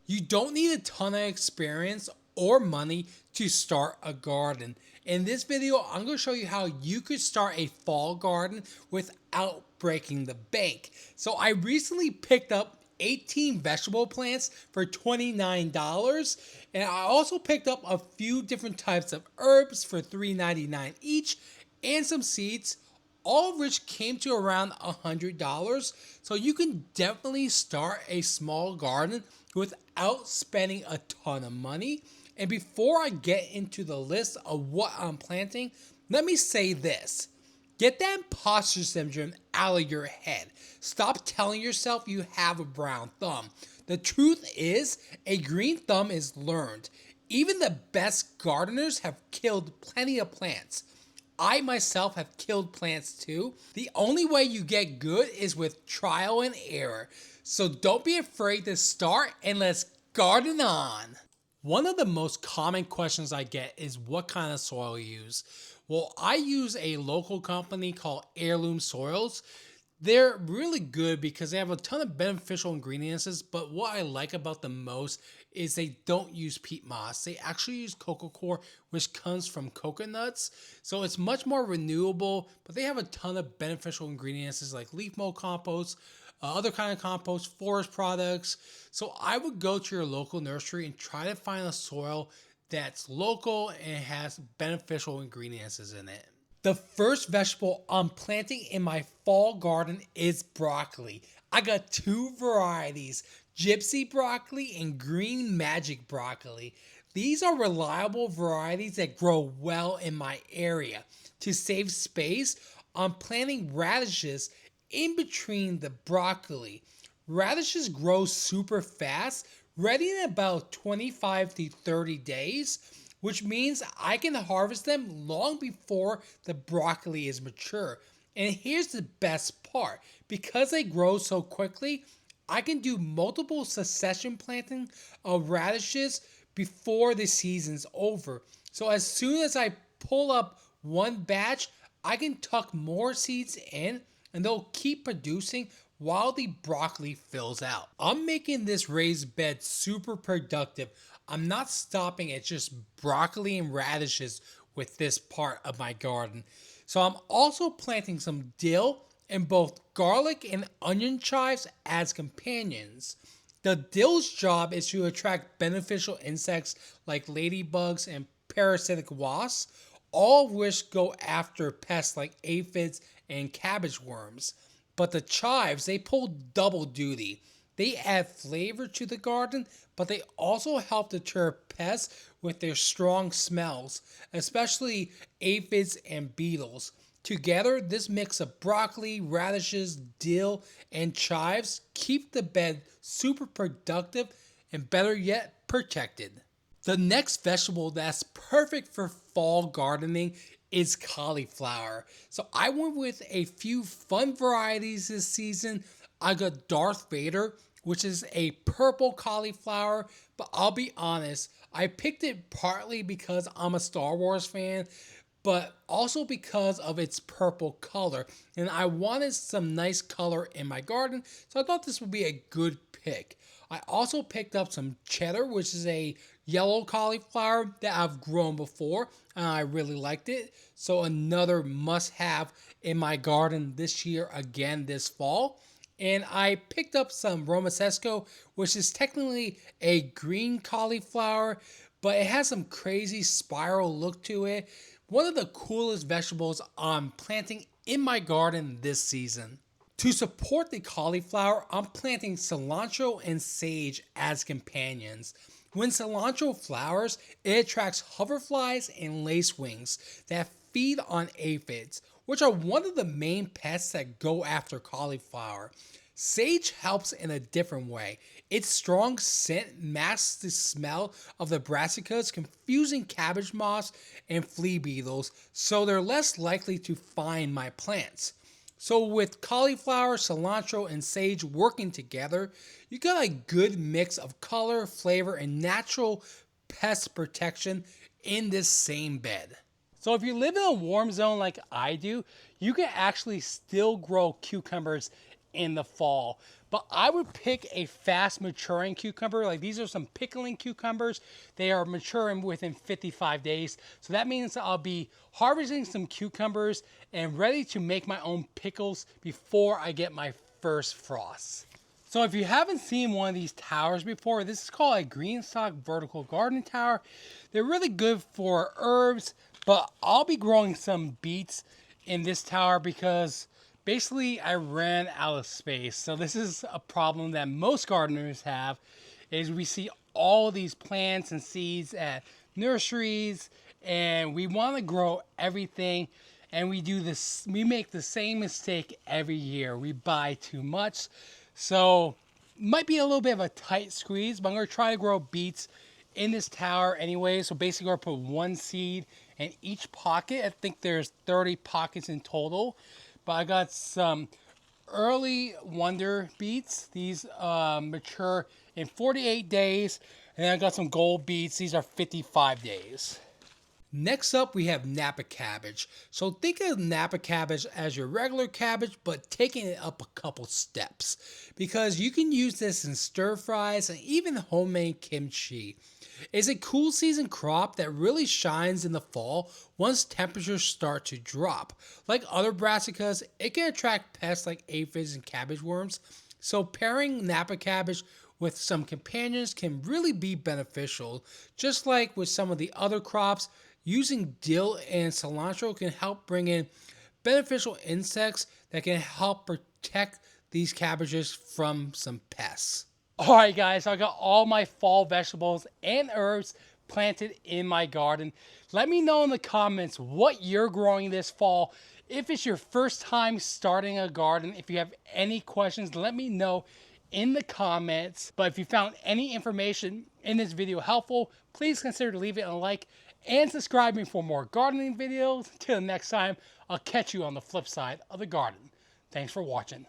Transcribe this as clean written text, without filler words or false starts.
You don't need a ton of experience or money to start a garden. In this video, I'm going to show you how you could start a fall garden without breaking the bank. So I recently picked up 18 vegetable plants for $29, and I also picked up a few different types of herbs for $3.99 each and some seeds, all of which came to around $100. So you can definitely start a small garden without spending a ton of money. And before I get into the list of what I'm planting, let me say this. Get that imposter syndrome out of your head. Stop telling yourself you have a brown thumb. The truth is, a green thumb is learned. Even the best gardeners have killed plenty of plants. I myself have killed plants too. The only way you get good is with trial and error. So don't be afraid to start and let's garden on. One of the most common questions I get is what kind of soil you use. Well, I use a local company called Heirloom Soils. They're really good because they have a ton of beneficial ingredients, but what I like about them most is they don't use peat moss. They actually use coco coir, which comes from coconuts. So it's much more renewable, but they have a ton of beneficial ingredients like leaf mold compost, other kind of compost, forest products. So I would go to your local nursery and try to find a soil that's local and has beneficial ingredients in it. The first vegetable I'm planting in my fall garden is broccoli. I got two varieties, gypsy broccoli and green magic broccoli. These are reliable varieties that grow well in my area. To save space, I'm planting radishes in between the broccoli. Radishes grow super fast, ready in about 25 to 30 days, which means I can harvest them long before the broccoli is mature. And here's the best part. Because they grow so quickly, I can do multiple succession planting of radishes before the season's over. So as soon as I pull up one batch, I can tuck more seeds in and they'll keep producing while the broccoli fills out. I'm making this raised bed super productive. I'm not stopping at just broccoli and radishes with this part of my garden. So I'm also planting some dill and both garlic and onion chives as companions. The dill's job is to attract beneficial insects like ladybugs and parasitic wasps, all of which go after pests like aphids and cabbage worms. But the chives, they pull double duty. They add flavor to the garden, but they also help deter pests with their strong smells, especially aphids and beetles. Together, this mix of broccoli, radishes, dill, and chives keep the bed super productive and better yet, protected. The next vegetable that's perfect for fall gardening is cauliflower. So I went with a few fun varieties this season. I got Darth Vader, which is a purple cauliflower, but I'll be honest, I picked it partly because I'm a Star Wars fan, but also because of its purple color. And I wanted some nice color in my garden, so I thought this would be a good pick. I also picked up some cheddar, which is a yellow cauliflower that I've grown before, and I really liked it. So another must-have in my garden this year again this fall. And I picked up some romesesco, which is technically a green cauliflower, but it has some crazy spiral look to it. One of the coolest vegetables I'm planting in my garden this season. To support the cauliflower, I'm planting cilantro and sage as companions. When cilantro flowers, it attracts hoverflies and lacewings that feed on aphids, which are one of the main pests that go after cauliflower. Sage helps in a different way. Its strong scent masks the smell of the brassicas, confusing cabbage moths and flea beetles, so they're less likely to find my plants. So with cauliflower, cilantro, and sage working together, you got a good mix of color, flavor, and natural pest protection in this same bed. So if you live in a warm zone like I do, you can actually still grow cucumbers in the fall. but I would pick a fast maturing cucumber. Like these are some pickling cucumbers. They are maturing within 55 days. So that means I'll be harvesting some cucumbers and ready to make my own pickles before I get my first frost. So if you haven't seen one of these towers before, this is called a green stock vertical garden tower. They're really good for herbs, but I'll be growing some beets in this tower because basically I ran out of space. So this is a problem that most gardeners have, is we see all of these plants and seeds at nurseries and we want to grow everything, and we make the same mistake every year. We buy too much. So might be a little bit of a tight squeeze, but I'm going to try to grow beets in this tower anyway. So basically we're going to put one seed in each pocket. I think there's 30 pockets in total. But I got some early wonder beets. These mature in 48 days. And then I got some gold beets. These are 55 days. Next up, we have Napa cabbage. So think of Napa cabbage as your regular cabbage, but taking it up a couple steps, because you can use this in stir fries and even homemade kimchi. It's a cool season crop that really shines in the fall once temperatures start to drop. Like other brassicas, it can attract pests like aphids and cabbage worms. So pairing Napa cabbage with some companions can really be beneficial. Just like with some of the other crops, using dill and cilantro can help bring in beneficial insects that can help protect these cabbages from some pests. Alright guys, I got all my fall vegetables and herbs planted in my garden. Let me know in the comments what you're growing this fall. If it's your first time starting a garden, if you have any questions, let me know in the comments. But if you found any information in this video helpful, please consider leaving a like and subscribing for more gardening videos. Till next time, I'll catch you on the flip side of the garden. Thanks for watching.